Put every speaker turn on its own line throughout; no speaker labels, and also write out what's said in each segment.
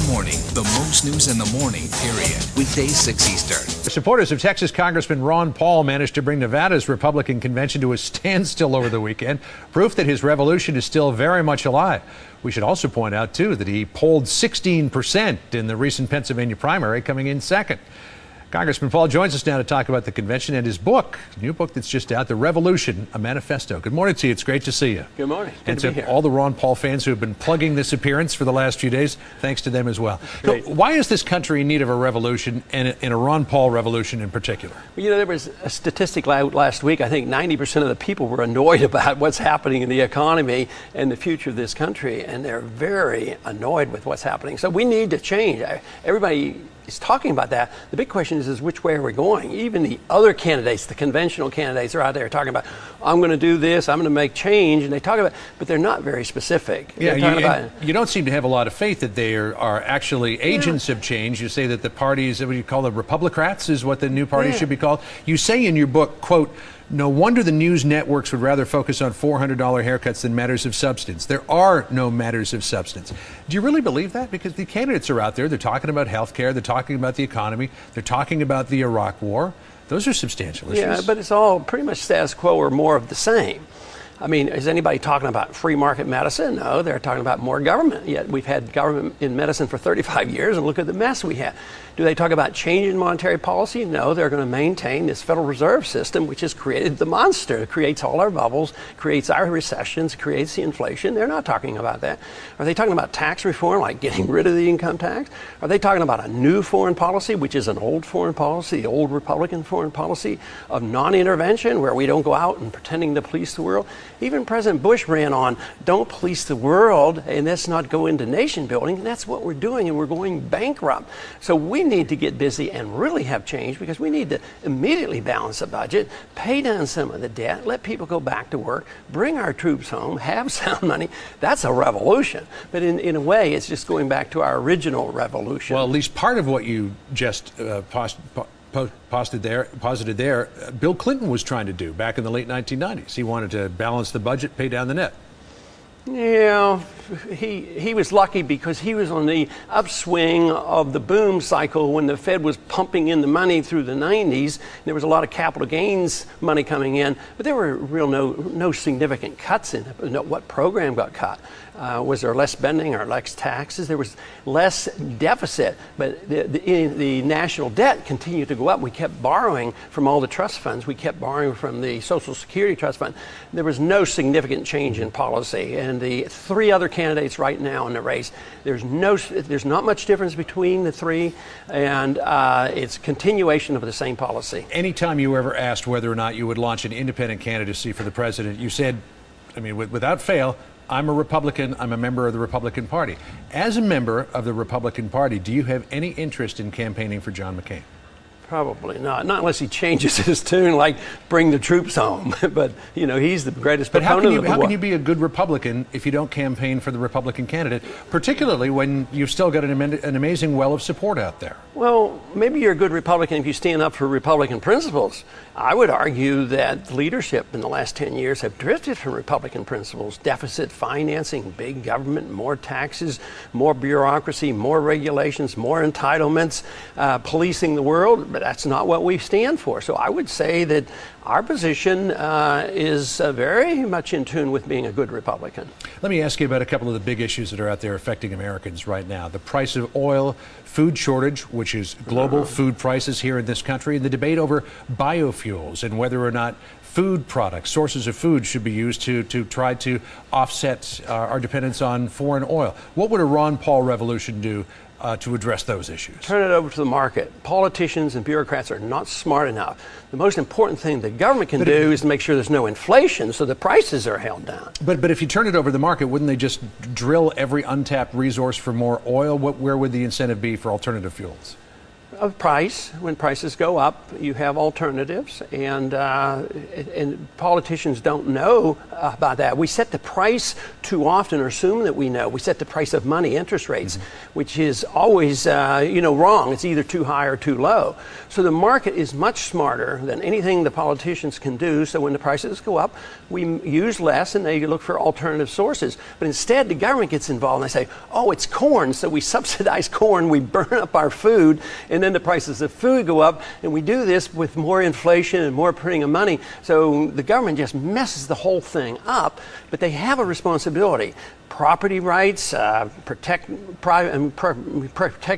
Morning, the most news in the morning, period. Weekdays 6 Eastern.
Supporters of Texas Congressman Ron Paul managed to bring Nevada's Republican convention to a standstill over the weekend, proof that his revolution is still very much alive. We should also point out, too, that he polled 16% in the recent Pennsylvania primary, coming in second. Congressman Paul joins us now to talk about the convention and his book, new book that's just out, The Revolution, a Manifesto. Good morning to you. It's great to see you.
Good morning.
And to all the Ron Paul fans who have been plugging this appearance for the last few days, thanks to them as well. So why is this country in need of a revolution, and a Ron Paul revolution in particular?
Well, you know, there was a statistic last week. I think 90% of the people were annoyed about what's happening in the economy and the future of this country, and they're very annoyed with what's happening. So we need to change. Everybody is talking about that. The big question is which way are we going? Even the other candidates, the conventional candidates, are out there talking about, I'm going to do this, I'm going to make change, and they talk about, but they're not very specific.
Yeah, you don't seem to have a lot of faith that they are actually agents of change. You say that the parties, what do you call the Republicrats, is what the new party should be called. You say in your book, quote, no wonder the news networks would rather focus on $400 haircuts than matters of substance. There are no matters of substance. Do you really believe that? Because the candidates are out there. They're talking about health care. They're talking about the economy. They're talking about the Iraq war. Those are substantial issues.
Yeah, but it's all pretty much status quo or more of the same. I mean, is anybody talking about free market medicine? No, they're talking about more government. Yet we've had government in medicine for 35 years, and look at the mess we have. Do they talk about changing monetary policy? No, they're going to maintain this Federal Reserve System, which has created the monster. It creates all our bubbles, creates our recessions, creates the inflation. They're not talking about that. Are they talking about tax reform, like getting rid of the income tax? Are they talking about a new foreign policy, which is an old foreign policy, the old Republican foreign policy of non-intervention, where we don't go out and pretending to police the world? Even President Bush ran on, don't police the world, and let's not go into nation building. And that's what we're doing, and we're going bankrupt. So we need to get busy and really have change, because we need to immediately balance the budget, pay down some of the debt, let people go back to work, bring our troops home, have sound money. That's a revolution. But in a way, it's just going back to our original revolution.
Well, at least part of what you just posited there, Bill Clinton was trying to do back in the late 1990s. He wanted to balance the budget, pay down the net.
Yeah, he was lucky because he was on the upswing of the boom cycle when the Fed was pumping in the money through the 90s. There was a lot of capital gains money coming in, but there were no significant cuts in it. What program got cut? Was there less spending or less taxes? There was less deficit, but the national debt continued to go up. We kept borrowing from all the trust funds. We kept borrowing from the Social Security Trust Fund. There was no significant change in policy. And the three other candidates right now in the race, there's not much difference between the three, and it's continuation of the same policy.
Anytime you were ever asked whether or not you would launch an independent candidacy for the president, you said, I mean, without fail, I'm a Republican, I'm a member of the Republican Party. As a member of the Republican Party, do you have any interest in campaigning for John McCain?
Probably not unless he changes his tune, like bring the troops home. But, you know, he's the greatest proponent of the war.
How can you be a good Republican if you don't campaign for the Republican candidate, particularly when you've still got an amazing well of support out there?
Well, maybe you're a good Republican if you stand up for Republican principles. I would argue that leadership in the last 10 years have drifted from Republican principles. Deficit financing, big government, more taxes, more bureaucracy, more regulations, more entitlements, policing the world. But that's not what we stand for. So I would say that our position is very much in tune with being a good Republican.
Let me ask you about a couple of the big issues that are out there affecting Americans right now. The price of oil, food shortage, which is global food prices here in this country, and the debate over biofuels and whether or not food products, sources of food, should be used to try to offset our dependence on foreign oil. What would a Ron Paul revolution do to address those issues?
Turn it over to the market. Politicians and bureaucrats are not smart enough. The most important thing the government can do is to make sure there's no inflation so the prices are held down.
But if you turn it over to the market, wouldn't they just drill every untapped resource for more oil? Where would the incentive be for alternative fuels?
of price. When prices go up, you have alternatives, and politicians don't know about that. We set the price too often, or assume that we know. We set the price of money, interest rates, which is always wrong. It's either too high or too low. So the market is much smarter than anything the politicians can do. So when the prices go up, we use less, and they look for alternative sources. But instead, the government gets involved, and they say, "Oh, it's corn, so we subsidize corn. We burn up our food, and then the prices of food go up." And we do this with more inflation and more printing of money. So the government just messes the whole thing up. But they have a responsibility. Property rights, protect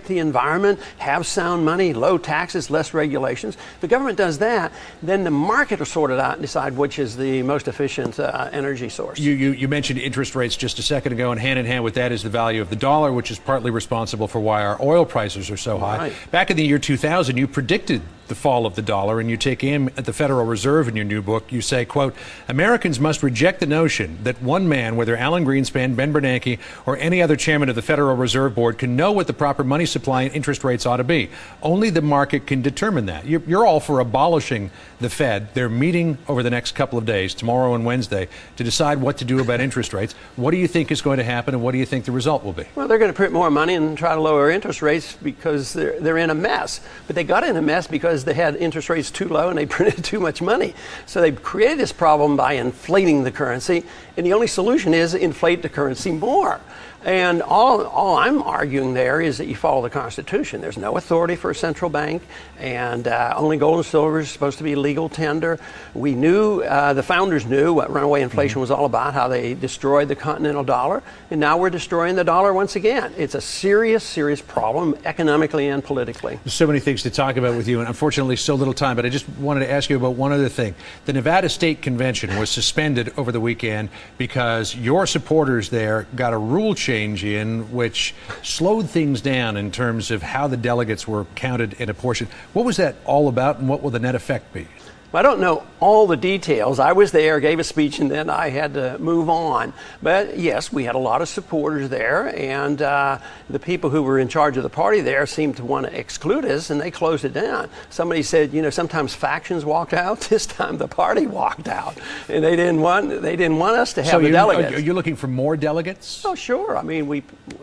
the environment, have sound money, low taxes, less regulations. If the government does that, then the market will sort it out and decide which is the most efficient energy source.
You mentioned interest rates just a second ago, and hand with that is the value of the dollar, which is partly responsible for why our oil prices are so high.
Right.
Back in the year 2000, you predicted the fall of the dollar, and you take aim at the Federal Reserve in your new book. You say, quote, "Americans must reject the notion that one man, whether Alan Greenspan, Ben Bernanke, or any other chairman of the Federal Reserve Board, can know what the proper money supply and interest rates ought to be. Only the market can determine that." You're all for abolishing the Fed. They're meeting over the next couple of days, tomorrow and Wednesday, to decide what to do about interest rates. What do you think is going to happen, and what do you think the result will be?
Well, they're going to print more money and try to lower interest rates because they're in a mess. But they got in a mess because they had interest rates too low and they printed too much money. So they created this problem by inflating the currency, and the only solution is inflate the currency more. And all I'm arguing there is that you follow the Constitution. There's no authority for a central bank, and only gold and silver is supposed to be legal tender. We knew, the founders knew what runaway inflation was all about, how they destroyed the continental dollar, and now we're destroying the dollar once again. It's a serious, serious problem economically and politically.
There's so many things to talk about with you, and unfortunately so little time, but I just wanted to ask you about one other thing. The Nevada State Convention was suspended over the weekend because your supporters there got a rule change in which slowed things down in terms of how the delegates were counted and apportioned. What was that all about, and what will the net effect be?
Well, I don't know all the details. I was there, gave a speech, and then I had to move on. But yes, we had a lot of supporters there, and the people who were in charge of the party there seemed to want to exclude us, and they closed it down. Somebody said, sometimes factions walked out. This time the party walked out, and they didn't want us to have the delegates.
Are you looking for more delegates?
Oh, sure. I mean,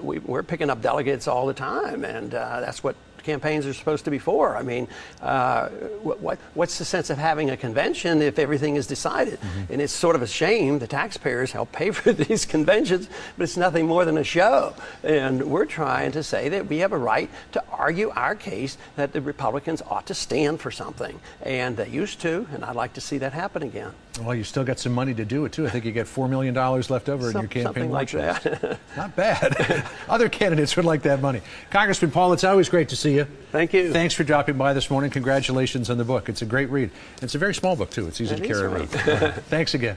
we're picking up delegates all the time, and that's what campaigns are supposed to be for. I mean, what's the sense of having a convention if everything is decided? And it's sort of a shame the taxpayers help pay for these conventions, but it's nothing more than a show. And we're trying to say that we have a right to argue our case that the Republicans ought to stand for something. And they used to, and I'd like to see that happen again.
Well, you still got some money to do it, too. I think you get $4 million left over in your campaign.
Something like that.
Not bad. Other candidates would like that money. Congressman Paul, it's always great to see you.
Thank you.
Thanks for dropping by this morning. Congratulations on the book. It's a great read. It's a very small book, too. It's easy to carry around. Thanks again.